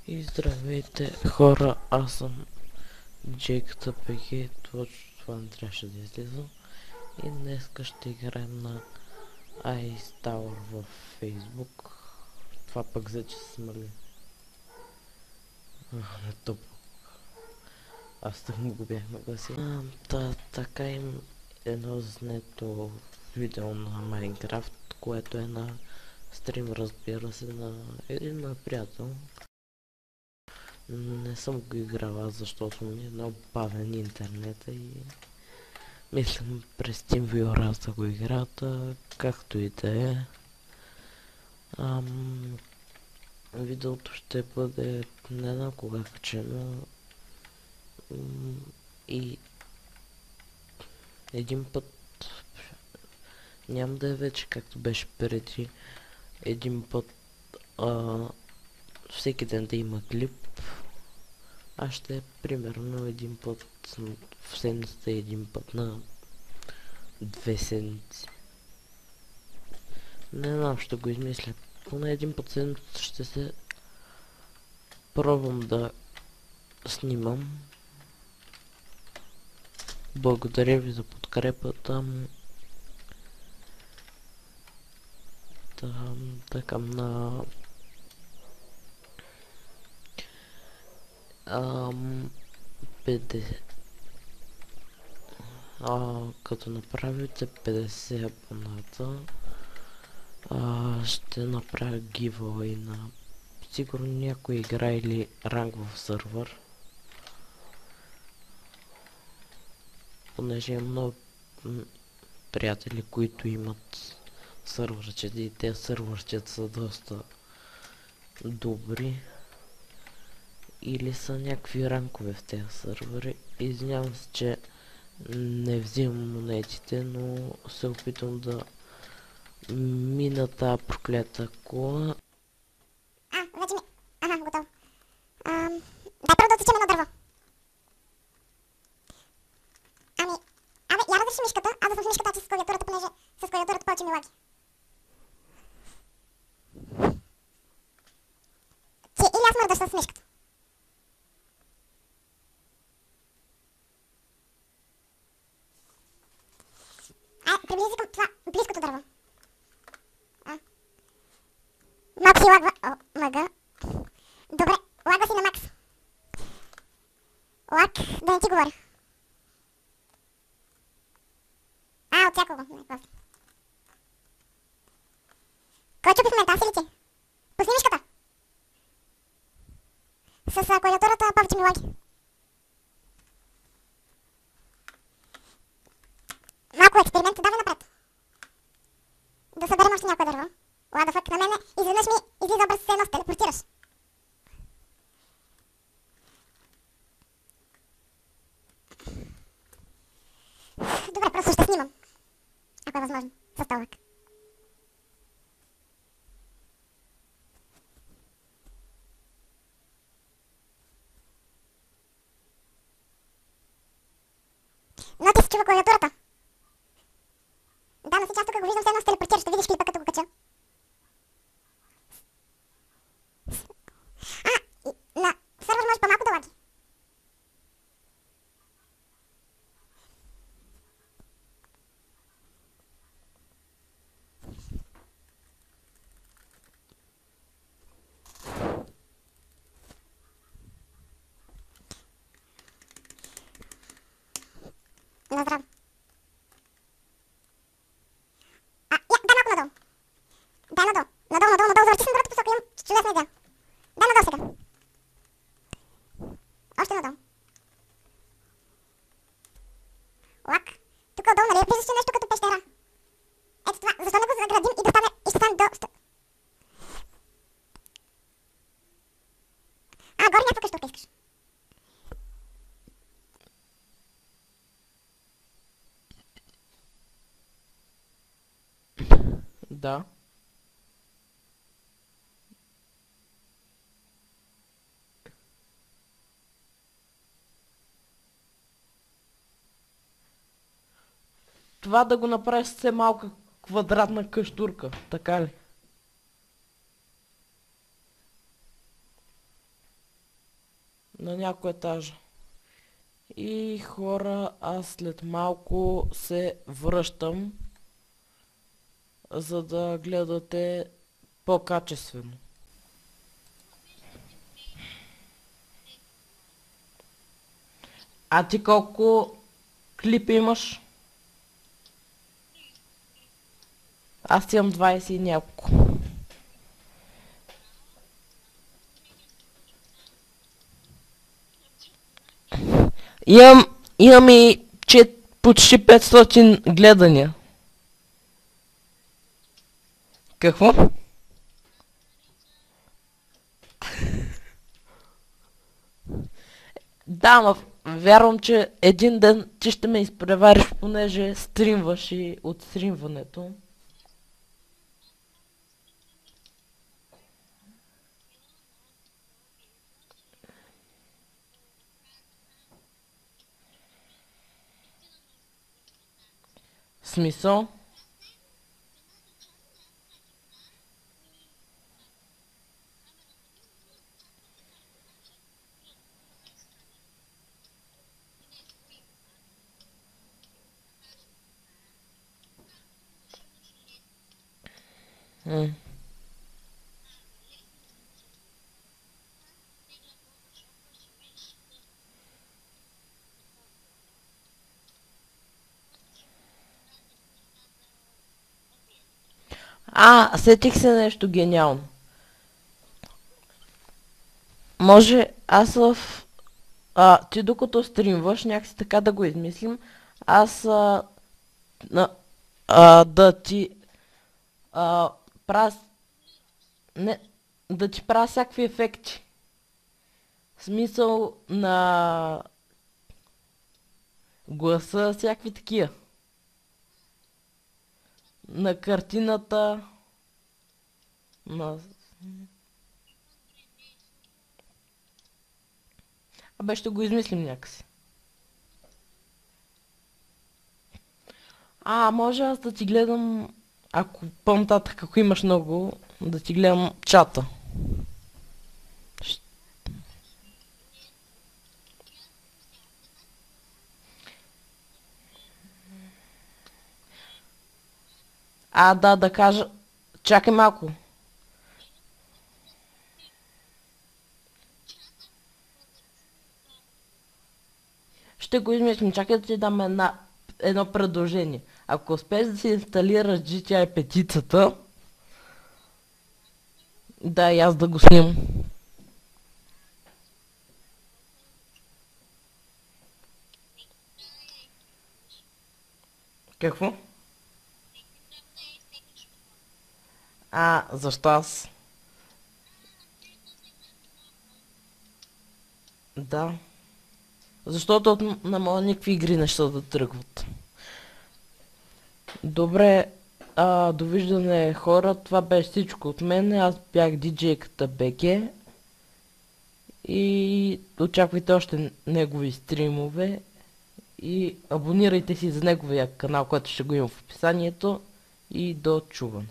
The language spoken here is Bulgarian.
И здравейте хора, аз съм JKTPG, точно това не трябваше да излиза. И днеска ще играем на Ice Tower в Facebook. Това пък за че се смали. На тъпо. Аз тъм го бях нагласил. Така им едно заснето видео на Майнкрафт, което е на стрим, разбира се, на един мой приятел. Не съм го играла, защото ми е много бавен интернет и мислям през TeamViewer да го играта, както и да е. Видеото ще бъде не знам кога качено и един път няма да е вече както беше преди. Един път всеки ден да има клип. Аз ще е примерно един път в седмицата, един път на 2 седмици. Не знам, ще го измисля. Поне един път седмицата ще се пробвам да снимам. Благодаря ви за подкрепата. Така на 50. Като направите 50 абоната, ще направя giveaway на сигурно някой игра или ранг в сървър. Понеже имам много приятели, които имат сървърчета и те сървърчета са доста добри. Или са някакви ранкове в тези сървъри. Извинявам се, че не взимам монетите, но се опитвам да мина тази проклята кола. Вече ми... Ага, готово. Дай първо да отсечем едно дърво. Я разреши мишката, аз да съм с мишката, че с клавиатурата, понеже с клавиатурата повече ми лаги. Че или аз мърдаш с мишката. Приближи се към това близкото дърво. Малко си лагва. Мъга. Добре, лагва си на макс. Лаг, да не ти говоря. От всякого. Кой чупи в момента, аз или ти? Пусни мишката. С клавиатурата повече ми лаги. Малко експеримент, давай напред. Да съберем още някое дърво. Ла да фък, на мене изведнъж ми излиза образ с едно, телепортираш. Добре, просто ще снимам. Ако е възможно, с този лак. Но ти си чува клавиатурата. Да, но си част тук го виждам, все едно с телепортираш, ще видиш клипа като го кача. На сървър може по-малко да лаги. На здраво. Дай малко надолу. Дай надолу. Надолу, завърти се на другата посока, имам чудесна идея. Дай надолу сега. Още надолу. Лак. Тук отдолу, нали виждаш нещо като пещера? Ето това, защо не го заградим и да стане, и ще стане доста. Горе някаква къщурка искаш. Да. Това да го направиш с все малка квадратна къщурка, така ли? на някой етажа. И хора, аз след малко се връщам, за да гледате по-качествено. А ти колко клипа имаш? Аз имам 20 и няколко. Имам и почти 500 гледания. Какво? Да, но вярвам, че един ден ти ще ме изпревариш, понеже стримваш и от стримването. Смисъл? М. Сетих се нещо гениално. Може аз ти докато стримваш, някакси така да го измислим, аз да ти правя не, да ти правя всякакви ефекти. В смисъл на гласа, всякакви такива. На картината, на... ще го измислим някакси. Може аз да ти гледам, ако по-нататък, ако имаш много, да ти гледам чата. Да кажа... Чакай малко. Ще го измислим. Чакай да ти дам едно предложение. Ако успееш да си инсталираш GTI 5-цата, да, и аз да го снимам. Какво? Защо аз? Да. Защото на моя никакви игри не ще да тръгват. Добре, довиждане хора, това беше всичко от мен, аз бях DJ-ката БГ и очаквайте още негови стримове и абонирайте си за неговия канал, който ще го има в описанието и до чуване.